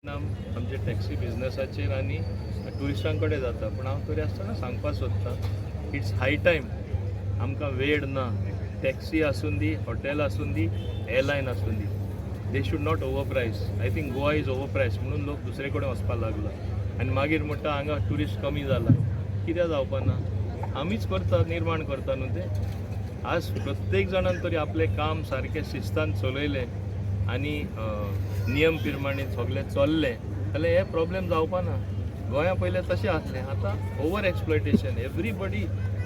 आमचे टॅक्सी बिझनेसाचेर आनी ट्युरिस्टां कडेन जाता पूण हांव तरी आसतना सांगपाक सोदतां इट्स हाय टायम आमकां वेळ ना टॅक्सी आसून दी हॉटेल आसून दी एअरलायन आसून दी दे शूड नॉट ओवर प्रायस I think Goa is over प्रायस म्हणून लोक दुसरे कडेन वचपाक लागला आनी मागीर म्हणटा हांगा ट्युरिस्ट कमी जाला कित्याक जावपा ना आमीच करता निर्माण करता न्हू ते आज प्रत्येक जाणान तरी आपलें काम सारकें शिस्तान चलयलें आनी नियम प्रमाणे सगळें चल्लें जाल्यार हे प्रॉब्लेम जावपा ना गोंया पयलें तशें आसलें आतां over exploitation everybody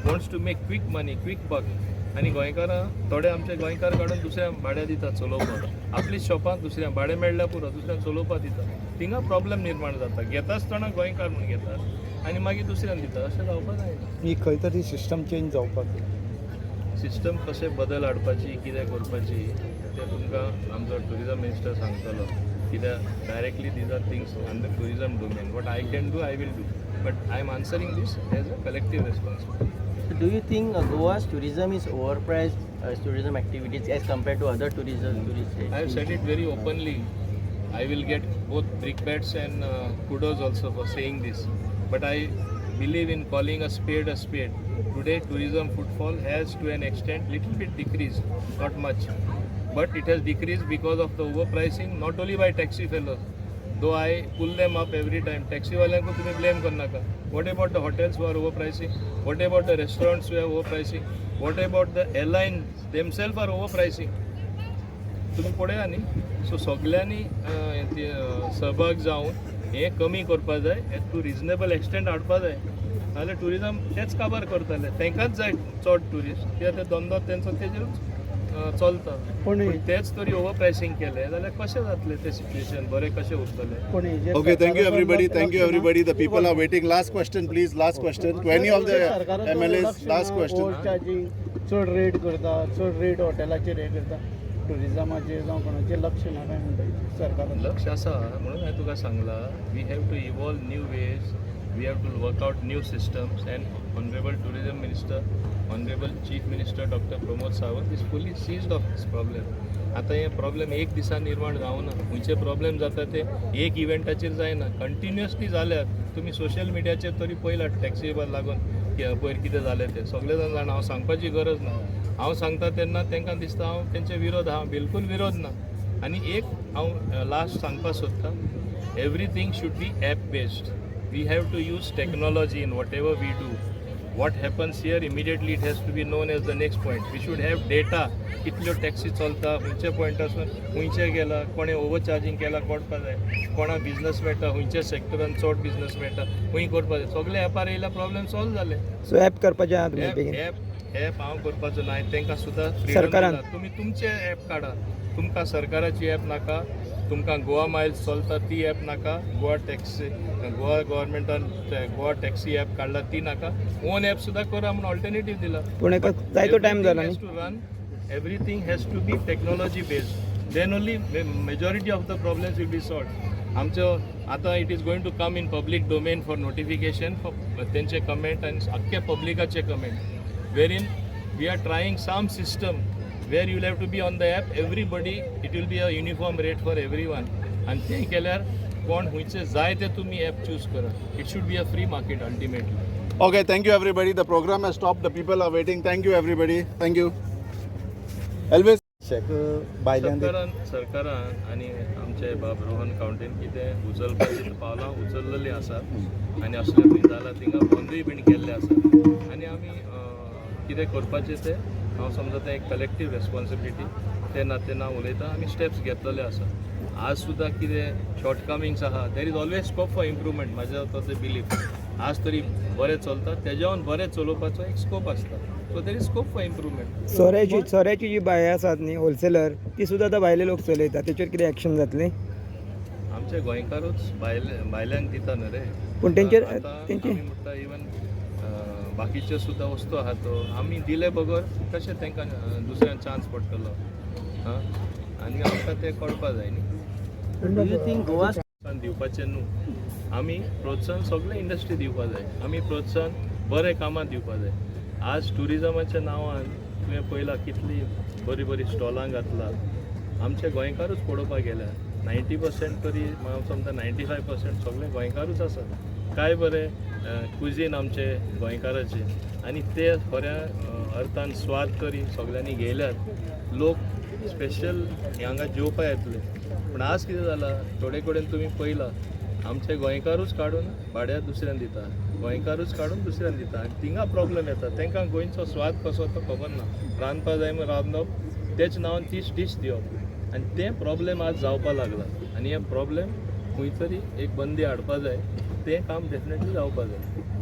wants to make quick money quick buck आनी गोंयकारां थोडे आमचे गोंयकार काडून दुसऱ्यांक भाड्या दितात चलोवपाक आपलीच शॉपां दुसऱ्यांक भाडें मेळ्ळ्या पुरो दुसऱ्यांक चलोवपाक दितात थिंगा प्रॉब्लेम निर्माण जाता घेता आसतना गोंयकार म्हूण घेतात आनी मागीर दुसऱ्यांक दितात अशें जावपाक जायना ही खंय तरी सिस्टम चेंज जावपाक सिस्टम कशें बदल हाडपाची कितें करपाची ते तुमकां आमचो ट्युरिजम मिनिस्टर सांगतलो कित्याक directly these are things on the tourism domain what I can do I will do but I am answering this as a collective responsibility. Do you think Goa's tourism is overpriced as tourism activities as compared to other tourist I have said it very openly. I will get both brickbats and kudos also for saying this. But I believe in calling a spade a spade. Today tourism footfall has to an extent little bit decreased, not much. But it has decreased because of the overpricing, not only by taxi fellows. Though I pull them up every time. Taxi वाल्यांको तुम्ही blame करू नका. What about the hotels who are overpricing? What about the restaurants who are overpricing? What about the airlines themselves are overpricing? तुम्ही पळया न्ही so सगळ्यांनी सहभाग जावन हे कमी करपा जाय टू रिजनेबल एक्सटेंट हाडपा जाय नाल्यार ट्युरिजम तेच काबार करतले तांकांच जाय चड ट्युरिस्ट कित्याक ते धंदो तेंचो तेजेरूच चलता पूण तेच तरी ओवर प्रायसींग केले जाल्यार कशें जातलें तें सिच्युएशन बरें कशें उरतलें. Okay, thank you everybody. The people are waiting. Last question, please. Last question. To any of the MLAs, last question. Charging चड रेट करता चड रेट हॉटेलाचेर हे करता टुरिजमाचेर जावं कोणाचेर लक्ष ना काय म्हणटा सरकारान लक्ष आसा म्हणून हांवें तुका सांगलां we have to evolve new ways we have to work out new systems and honourable tourism minister honourable chief minister doctor Pramod Sawant is fully seized of this problem. आतां हे प्रॉब्लेम एक दिसान निर्माण जावना खंयचे प्रॉब्लेम जाता ते एक इव्हेंटाचेर जायना कंटिन्युअसली जाल्यार तुमी सोशल मिडियाचेर तरी पळयलात टॅक्सी लागून पयर कितें जालें तें सगळे जाण जाणा हांव सांगपाची गरज ना हांव सांगता तेन्ना तांकां दिसता हांव तेंचे विरोध हांव बिलकूल विरोध ना. आनी एक हांव लास्ट सांगपाक सोदतां everything should be app based we have to use technology in whatever we do. What happens here immediately it has to be known as the next point. We should have data कितल्यो taxi चलता खंयचे पॉयंटासून खंयचे गेला कोणें over charging केला कळपा जाय कोणा बिजनस मेळटा खंयच्या सेक्टरान चड बिजनस मेळटा खंय करपा जाय सगळे ॲपार येयल्या प्रॉब्लेम सॉल्व जाले. सो ॲप करपाचें आहा तुमी ॲप हांव करपाचो ना तांकां सुद्दां सरकारान तुमी तुमचे ॲप काडा तुमकां सरकाराची ॲप नाका तुमकां गोवा मायल्स चलता ती ॲप नाका गोवा टॅक्सी गोवा गव्हर्मेंटान गोवा टॅक्सी ॲप काडला ती नाका ओन ॲप सुद्दां करा म्हणून ऑल्टरनेटीव दिला. पूण एका जायतो टायम जाला to run everything has to be technology based then only majority of the problems will be solved. आमचो आतां it is going to come in public domain for notification for तेंचे कमेंट आनी आख्खे पब्लिकाचे कमेंट वेर in we are trying some system where you will have to be on the app everybody it will be a uniform rate for everyone and ते केल्यार कोण खंयचे जाय ते तुमी ॲप चूज करा it should be a free market ultimately. Okay, thank you everybody. The program has stopped. The people are waiting. Thank you everybody. Thank you. Always. सरकारान आनी आमचे बाब रोहन कावंटीन कितें उचलपाची पावलां उचललेलीं आसात आनी असलें खंय जालां थिंगा बंदूय बीन केल्ले आसात आनी आमी कितें करपाचें तें हांव समजता एक कलेक्टीव रेस्पॉन्सिबिलिटी ते नातेन हांव उलयतां आमी स्टेप्स घेतलेले आसा. आज सुद्दां कितें शॉर्टकमिंग्स आहा there is always scope for improvement म्हाज्या तो बिलीफ आज तरी बरें चलता तेज्यावन बरें चलोवपाचो एक स्कोप आसता so there is scope for improvement. सोऱ्याची जी बायां आसात न्ही होलसेलर ती सुद्दां आतां भायले लोक चलयता तेचेर कितें एक्शन जातलें. आमचे गोंयकारूच भायल्यांक दिता न्हू रे पूण तेंचे म्हणटा इवन बाकीचे सुद्दां वस्तू आहा तो आमी दिले बगर कशें तांकां दुसऱ्यांक चान्स पडटलो आनी आमकां तें कळपा जाय न्ही दिवपाचें न्हू आमी प्रोत्साहन सगळे इंडस्ट्री दिवपा जाय आमी प्रोत्साहन बरें कामां दिवपा जाय. आज ट्युरिजमाच्या नांवान तुवें पळयलां कितली बरी बरी स्टॉलां घातला आमचे गोंयकारूच पळोवपाक गेल्यार 90% तरी हांव समजा 95% सगळे गोंयकारूच आसात. काय बरें कुझीन आमचे गोंयकाराचे आनी ते खऱ्या अर्थान स्वाद तरी सगळ्यांनी घेयल्यात. लोक स्पेशल हांगा जेवपा येतले. पूण आज कितें जालां, थोडे कडेन तुमी पळयलां आमचे गोंयकारूच काडून भाड्यार दुसऱ्यान दिता, गोंयकारूच काडून दुसऱ्यान दिता आनी थिंगा प्रॉब्लेम येता. तांकां गोंयचो स्वाद कसो तो खबर ना. रांदपा जाय म्हूण रांदप, तेच नांवान तीच डीश दिवप आनी ते प्रॉब्लेम आज जावपा लागला. आनी हे प्रॉब्लेम खंय तरी एक बंदी हाडपा जाय. तें काम डेफिनेटली जावपा जाय.